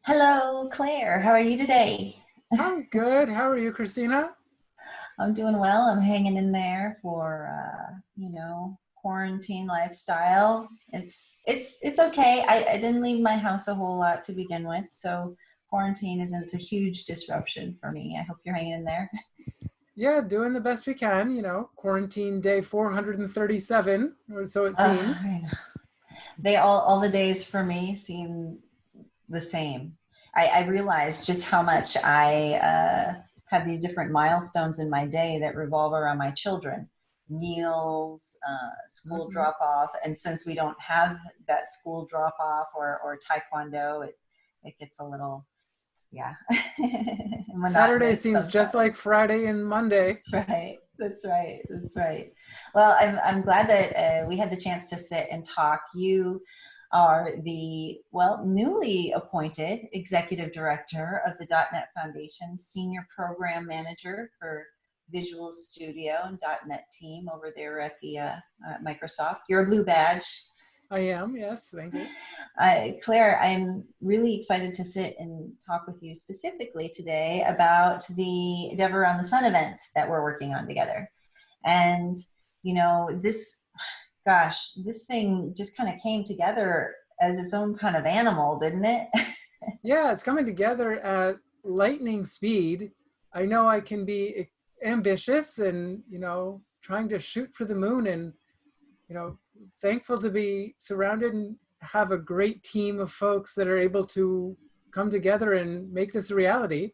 Hello, Claire. How are you today? I'm good. How are you, Christina? I'm doing well. I'm hanging in there for quarantine lifestyle. It's okay. I didn't leave my house a whole lot to begin with, so quarantine isn't a huge disruption for me. I hope you're hanging in there. Yeah, doing the best we can. Quarantine day 437, or so it seems. I know. They all the days for me seem the same. I realize just how much I have these different milestones in my day that revolve around my children, meals, school Mhm. drop off. And since we don't have that school drop off or taekwondo, it gets a little, yeah, Saturday monotonous seems just sometimes. like Friday and Monday. That's right. That's right. That's right. Well, I'm glad that we had the chance to sit and talk. You are the, well, newly appointed executive director of the .NET Foundation, senior program manager for Visual Studio and .NET team over there at the Microsoft. You're a blue badge. I am, yes, thank you. Claire, I'm really excited to sit and talk with you specifically today about the Dev Around the Sun event that we're working on together. And, this thing just kind of came together as its own kind of animal, didn't it? Yeah, it's coming together at lightning speed. I know I can be ambitious and, trying to shoot for the moon and, you know, thankful to be surrounded and have a great team of folks that are able to come together and make this a reality.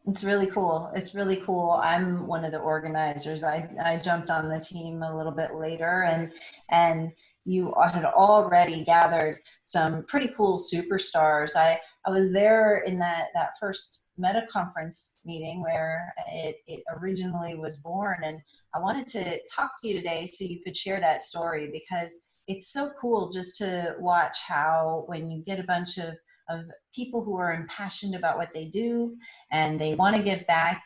It's really cool. It's really cool. I'm one of the organizers. I jumped on the team a little bit later, and you had already gathered some pretty cool superstars. I was there in that first Meta conference meeting where it originally was born, and I wanted to talk to you today so you could share that story because it's so cool just to watch how when you get a bunch of people who are impassioned about what they do and they want to give back,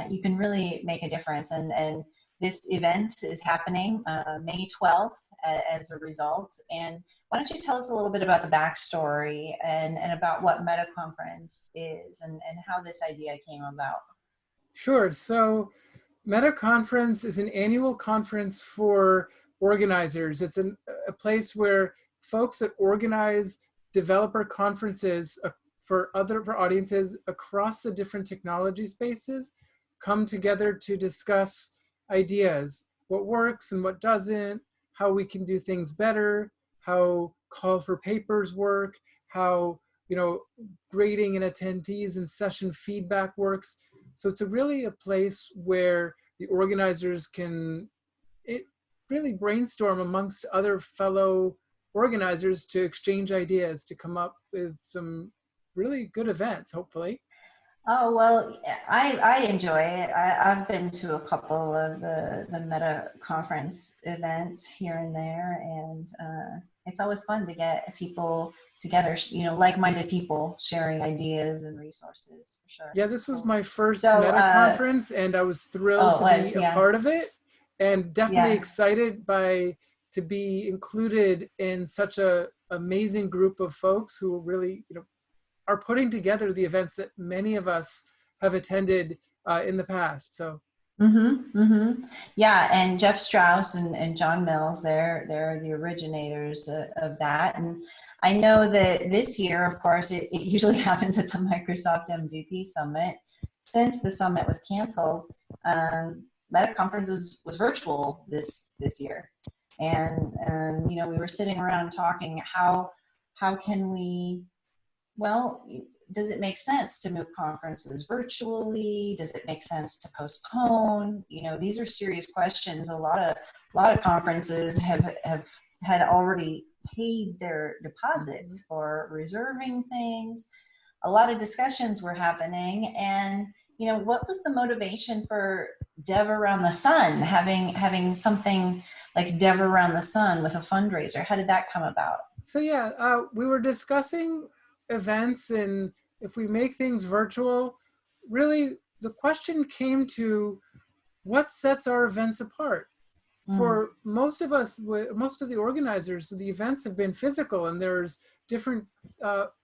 you can really make a difference. And this event is happening May 12th as a result. And why don't you tell us a little bit about the backstory and about what Meta Conference is and how this idea came about? Sure. So Meta Conference is an annual conference for organizers. It's a place where folks that organize developer conferences for audiences across the different technology spaces come together to discuss ideas, what works and what doesn't, how we can do things better, how call for papers work, how grading and attendees and session feedback works. So it's really a place where the organizers can really brainstorm amongst other fellow organizers to exchange ideas to come up with some really good events, hopefully. Oh, well, I enjoy it. I've been to a couple of the Meta conference events here and there, and it's always fun to get people together, like-minded people sharing ideas and resources for sure. Yeah, this was Cool. my first So, Meta conference, and I was thrilled oh, to it be was, a yeah, part of it, and definitely yeah. excited to be included in such a amazing group of folks who really are putting together the events that many of us have attended in the past. So Yeah, and Jeff Strauss and John Mills, they're the originators of that. And I know that this year, of course, it usually happens at the Microsoft MVP Summit. Since the summit was canceled, Meta Conference was virtual this year. And we were sitting around talking how can we, well, does it make sense to move conferences virtually? Does it make sense to postpone? These are serious questions. A lot of conferences have had already paid their mhm. deposits for reserving things. A lot of discussions were happening, and what was the motivation for Dev Around the Sun, having something like Dev Around the Sun with a fundraiser? How did that come about? So yeah, we were discussing events, and if we make things virtual, really the question came to what sets our events apart. Mm. for most of us, most of the organizers, the events have been physical, and there's different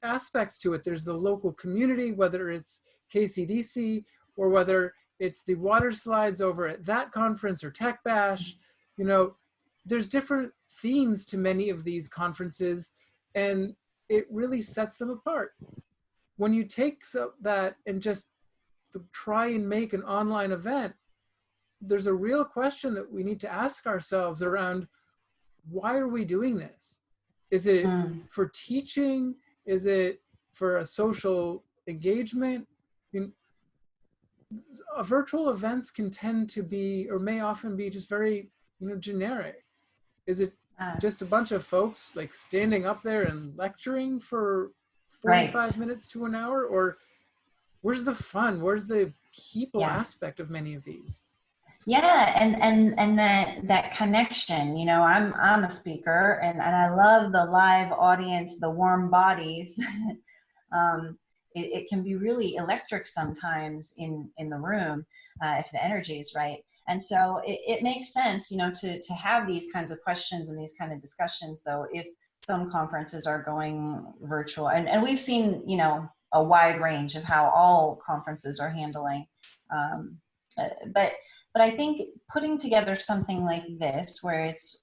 aspects to it. There's the local community, whether it's KCDC or whether it's the water slides over at that conference or Tech Bash. You know, there's different themes to many of these conferences, and it really sets them apart. When you take that and just try and make an online event, there's a real question that we need to ask ourselves around, why are we doing this? Is it Mm. for teaching? Is it for a social engagement? I mean, virtual events can tend to be, or may often be, just very, generic. Is it Uh, just a bunch of folks like standing up there and lecturing for right. 45 minutes to an hour? Or where's the fun? Where's the people Yeah. aspect of many of these? Yeah, and that connection, I'm a speaker, and I love the live audience, the warm bodies. um, it can be really electric sometimes in the room, if the energy is right. And so it makes sense, to have these kinds of questions and these kind of discussions, though, if some conferences are going virtual. And we've seen, a wide range of how all conferences are handling. Um, but but I think putting together something like this, where it's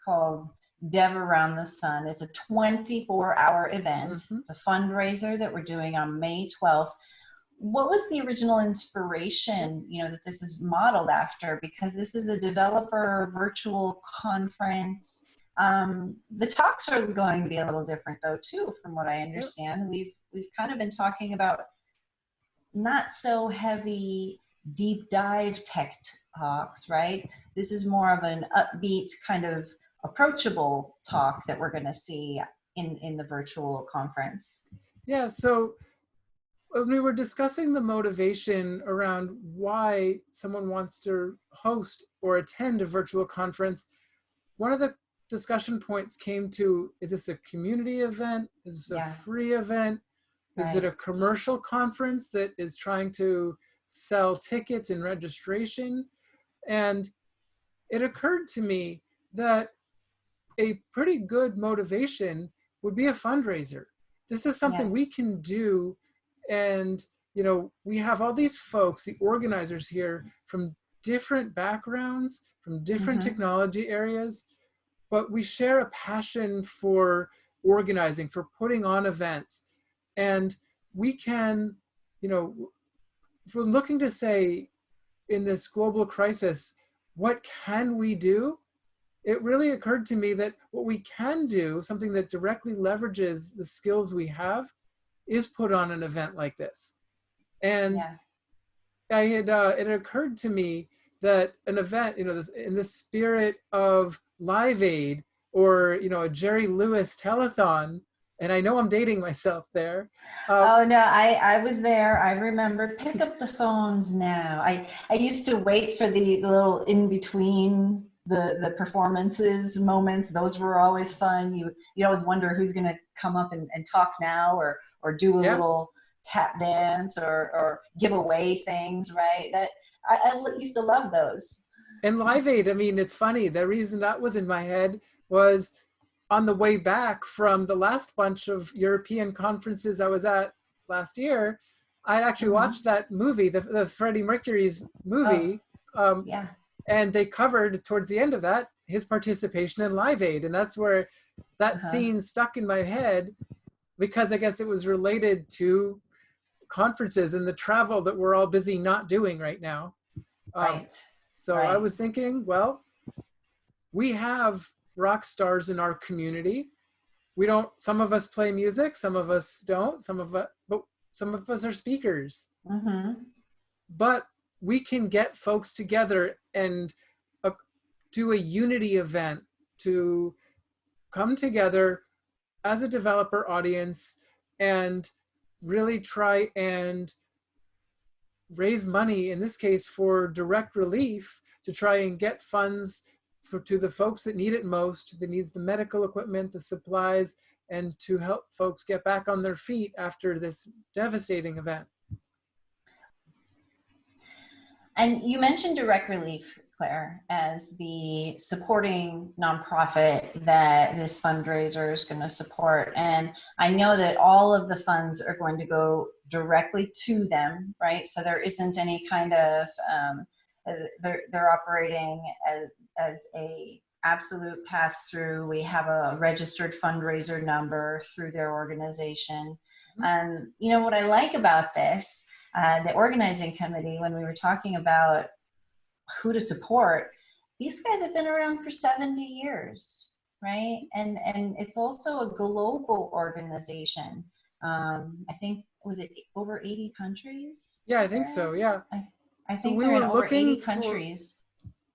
called Dev Around the Sun, it's a 24-hour event. Mm-hmm. It's a fundraiser that we're doing on May 12th. What was the original inspiration, that this is modeled after? Because this is a developer virtual conference. The talks are going to be a little different, though, too, from what I understand. We've kind of been talking about not so heavy deep dive tech talks, right? This is more of an upbeat kind of approachable talk that we're going to see in the virtual conference. Yeah, so when we were discussing the motivation around why someone wants to host or attend a virtual conference, one of the discussion points came to, is this a community event? Is this a free event? Is it a commercial conference that is trying to sell tickets and registration? And it occurred to me that a pretty good motivation would be a fundraiser. This is something we can do. And, we have all these folks, the organizers here, from different backgrounds, from different technology areas, but we share a passion for organizing, for putting on events. And we can, if we're looking to say, in this global crisis, what can we do? It really occurred to me that what we can do, something that directly leverages the skills we have, is put on an event like this. And it occurred to me that an event, in the spirit of Live Aid, or, a Jerry Lewis telethon, and I know I'm dating myself there. Oh no, I was there. I remember. Pick up the phones now. I used to wait for the little in between the performances moments. Those were always fun. You always wonder who's going to come up and talk now, or do a little tap dance, or give away things, right? That I used to love those. And Live Aid, I mean, it's funny. The reason that was in my head was on the way back from the last bunch of European conferences I was at last year. I actually watched that movie, the Freddie Mercury's movie. And they covered, towards the end of that, his participation in Live Aid. And that's where that scene stuck in my head, because I guess it was related to conferences and the travel that we're all busy not doing right now. So I was thinking, well, we have rock stars in our community. Some of us play music, some of us don't, but some of us are speakers. But we can get folks together and do a unity event to come together as a developer audience and really try and raise money, in this case for direct relief, to try and get funds to the folks that need it most, that needs the medical equipment, the supplies, and to help folks get back on their feet after this devastating event. And you mentioned direct relief, Claire, as the supporting nonprofit that this fundraiser is going to support. And I know that all of the funds are going to go directly to them, right? So there isn't any kind of, they're operating as a absolute pass through. We have a registered fundraiser number through their organization. You know, what I like about this, the organizing committee, when we were talking about who to support, these guys have been around for 70 years, right? And it's also a global organization. I think, was it over 80 countries? Yeah, I think so. Yeah. I So think we they're in were over 80 looking for, countries.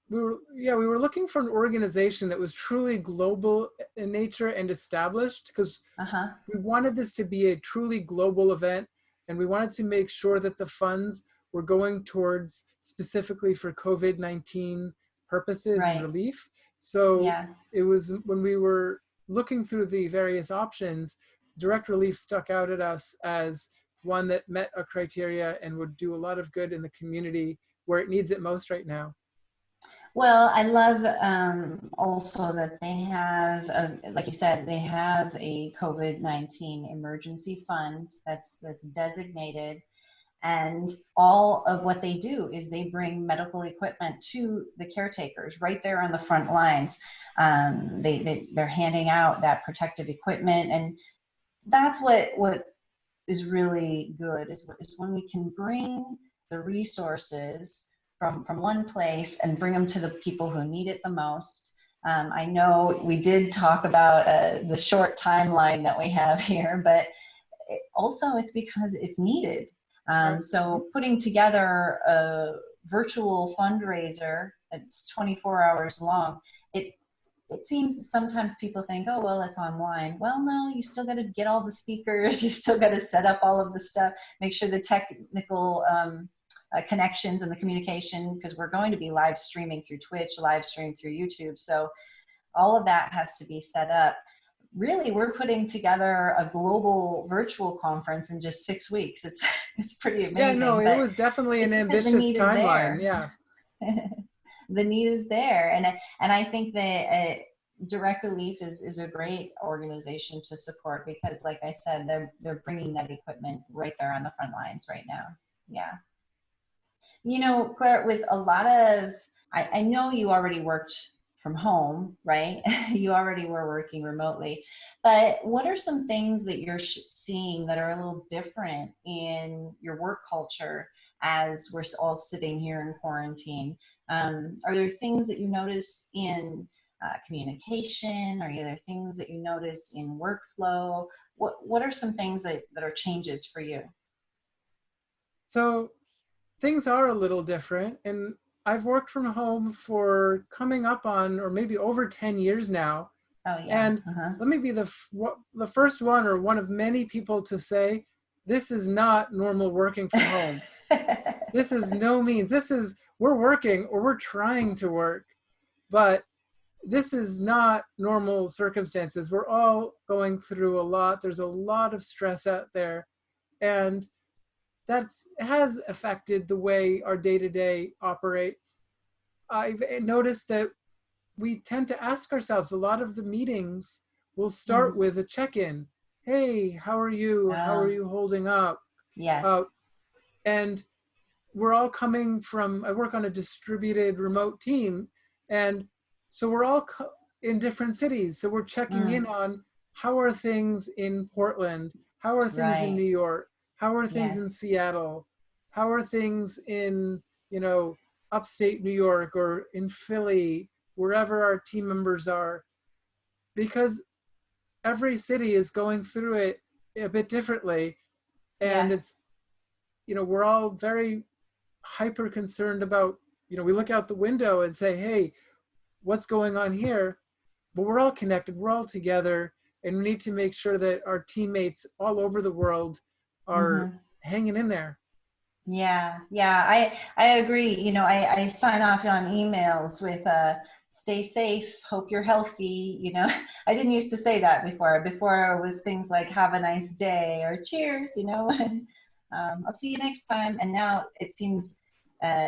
we were looking for an organization that was truly global in nature and established, because Uh-huh. we wanted this to be a truly global event, and we wanted to make sure that the funds were going towards specifically for COVID-19 purposes and Right. relief. So Yeah. it was, when we were looking through the various options, direct relief stuck out at us as one that met our criteria and would do a lot of good in the community where it needs it most right now. Well, I love also that they have, like you said, they have a COVID-19 emergency fund that's designated, and all of what they do is they bring medical equipment to the caretakers right there on the front lines. They're handing out that protective equipment, and that's what is really good is when we can bring the resources from one place and bring them to the people who need it the most. I know we did talk about the short timeline that we have here, but also it's because it's needed. Right. So putting together a virtual fundraiser that's 24 hours long, it seems sometimes people think, oh, well, it's online. Well, no, you still got to get all the speakers. You still got to set up all of the stuff, make sure the technical connections and the communication, because we're going to be live streaming through Twitch, live stream through YouTube. So all of that has to be set up. Really, we're putting together a global virtual conference in just 6 weeks. It's pretty Yeah, no, amazing, it but was definitely an it's because the ambitious need is timeline. there. Yeah. The need is there, and I think that Direct Relief is a great organization to support, because, like I said, they're bringing that equipment right there on the front lines right now. Yeah. You know, Claire, with a lot of, I know you already worked from home, right? You already were working remotely, but what are some things that you're seeing that are a little different in your work culture as we're all sitting here in quarantine? Are there things that you notice in communication? Are there things that you notice in workflow? What are some things that are changes for you? So things are a little different, and I've worked from home for coming up on, or maybe over 10 years now. Oh yeah. And let me be the first one, or one of many people, to say this is not normal working from home. This is no means, we're working, or we're trying to work, but this is not normal circumstances. We're all going through a lot. There's a lot of stress out there, and that's has affected the way our day-to-day operates. I've noticed that we tend to ask ourselves, a lot of the meetings will start Mm. with a check-in. Hey, how are you? How are Oh, you holding up? Uh, yes. and we're all coming from, I work on a distributed remote team, and so we're all in different cities. So we're checking in Mm. on, how are things in Portland? How are things in New Right. York? How are things in Yes. Seattle? How are things in, upstate New York, or in Philly, wherever our team members are? Because every city is going through it a bit differently. And Yeah. it's, we're all very hyper concerned about, we look out the window and say, hey, what's going on here? But we're all connected, we're all together, and we need to make sure that our teammates all over the world are Mm-hmm. hanging in there. Yeah. Yeah. I agree. You know, I sign off on emails with stay safe, hope you're healthy. You know, I didn't used to say that before. Before it was things like have a nice day or cheers, you know, and I'll see you next time. And now it seems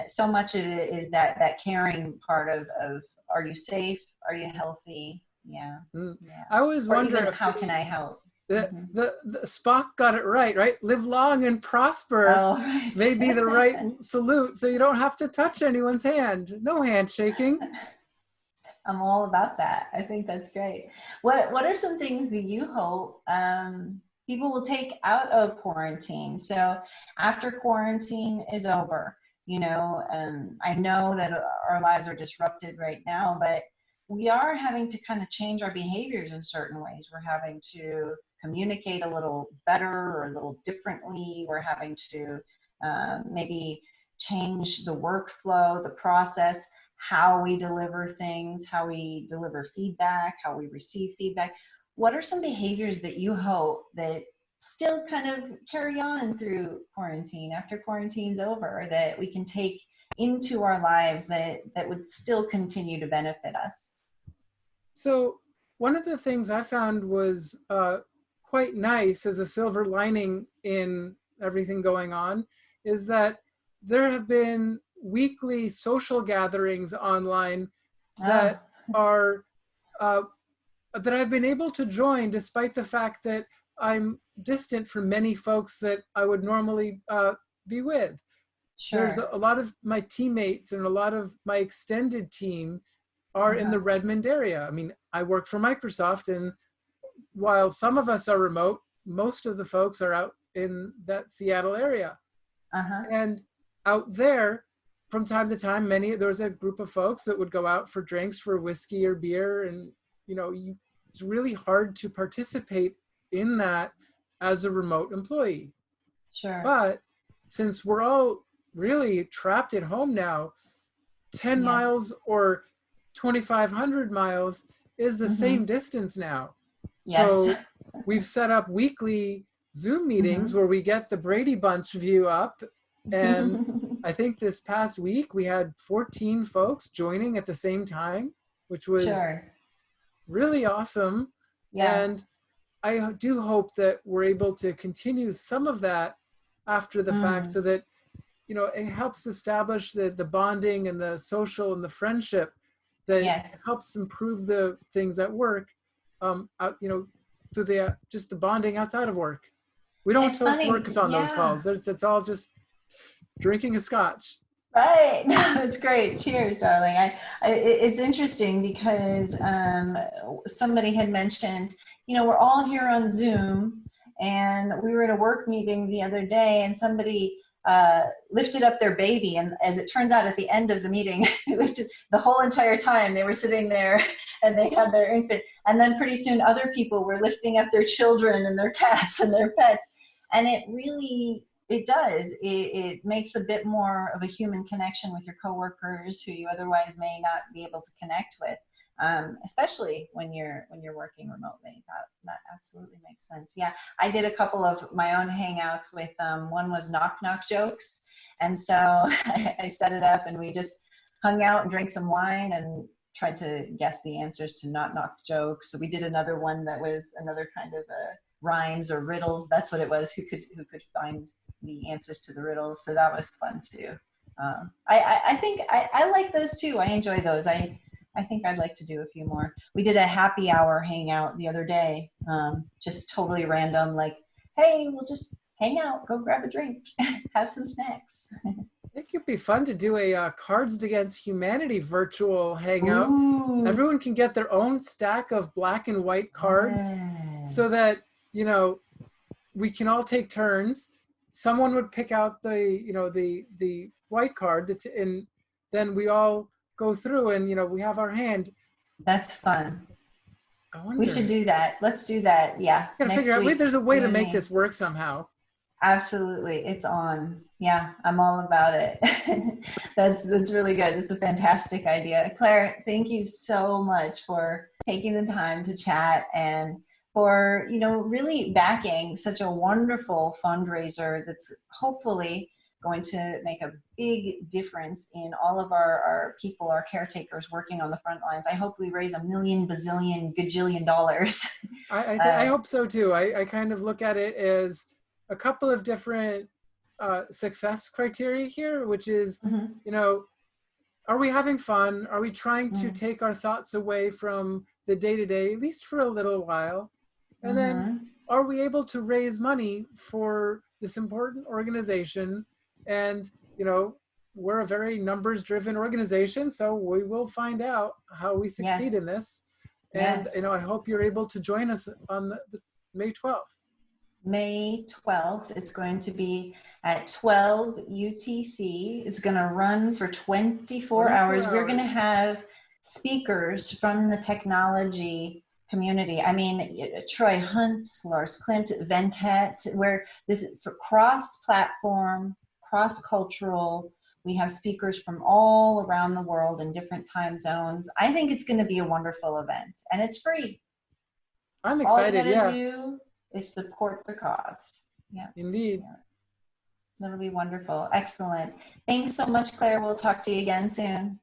so much of it is that caring part of are you safe? Are you healthy? Yeah. Yeah. I always Or wonder even if how can I help? the Spock got it right? Live long and prosper Oh, right. may be the right salute, so you don't have to touch anyone's hand. No handshaking. I'm all about that. I think that's great. What are some things that you hope people will take out of quarantine? So after quarantine is over, I know that our lives are disrupted right now, but we are having to kind of change our behaviors in certain ways. We're having to communicate a little better or a little differently. We're having to maybe change the workflow, the process, how we deliver things, how we deliver feedback, how we receive feedback. What are some behaviors that you hope that still kind of carry on through quarantine, after quarantine's over, that we can take into our lives that would still continue to benefit us? So one of the things I found was quite nice as a silver lining in everything going on is that there have been weekly social gatherings online that are that I've been able to join despite the fact that I'm distant from many folks that I would normally be with. Sure. There's a lot of my teammates and a lot of my extended team are in the Redmond area. I mean, I work for Microsoft, and while some of us are remote, most of the folks are out in that Seattle area. And out there, from time to time, there was a group of folks that would go out for drinks, for whiskey or beer, and it's really hard to participate in that as a remote employee. Sure. But since we're all really trapped at home now, 10 miles or 2,500 miles is the same distance now. So we've set up weekly Zoom meetings where we get the Brady Bunch view up. And I think this past week we had 14 folks joining at the same time, which was really awesome. Yeah. And I do hope that we're able to continue some of that after the fact, so that it helps establish the bonding and the social and the friendship that helps improve the things at work, through just the bonding outside of work. We don't work on those calls. It's all just drinking a scotch. Right. That's great. Cheers, darling. It's interesting because somebody had mentioned, we're all here on Zoom, and we were at a work meeting the other day, and somebody lifted up their baby, and as it turns out, at the end of the meeting, lifted the whole entire time. They were sitting there and they had their infant, and then pretty soon other people were lifting up their children and their cats and their pets, and it makes a bit more of a human connection with your coworkers who you otherwise may not be able to connect with, especially when you're working remotely. That absolutely makes sense. Yeah, I did a couple of my own hangouts with one was knock knock jokes, and so I set it up and we just hung out and drank some wine and tried to guess the answers to knock knock jokes. So we did another one that was another kind of rhymes or riddles. That's what it was. Who could find the answers to the riddles? So that was fun too. I think I like those too. I enjoy those. I think I'd like to do a few more. We did a happy hour hangout the other day, just totally random, like, hey, we'll just hang out, go grab a drink, have some snacks. It could be fun to do a Cards Against Humanity virtual hangout. Ooh. Everyone can get their own stack of black and white cards, so that, we can all take turns. Someone would pick out the white card, and then we all go through and, we have our hand. That's fun. We should do that. Let's do that. Yeah. Gotta figure out, there's a way to make this work somehow. Absolutely. It's on. Yeah, I'm all about it. That's really good. It's a fantastic idea. Claire, thank you so much for taking the time to chat and for, really backing such a wonderful fundraiser that's hopefully going to make a big difference in all of our people, our caretakers working on the front lines. I hope we raise $1 million, bazillion, gajillion dollars. I hope so too. I kind of look at it as a couple of different success criteria here, which is, Mm-hmm. you know, are we having fun? Are we trying to Mm-hmm. take our thoughts away from the day-to-day, at least for a little while? And then Mm-hmm. are we able to raise money for this important organization? And, you know, we're a very numbers-driven organization, so we will find out how we succeed in Yes. this. And, you Yes. know, I hope you're able to join us on the May 12th. May 12th. It's going to be at 12 UTC. It's going to run for 24 24 hours. We're going to hours. have speakers from the technology community. I mean, Troy Hunt, Lars Klint, Venkat, where this is for cross-platform, cross-cultural. We have speakers from all around the world in different time zones. I think it's going to be a wonderful event, and it's free. I'm All you got excited, to yeah, do is support the cause. Yeah, indeed. yeah, that'll be wonderful. Excellent. Thanks so much, Claire. We'll talk to you again soon.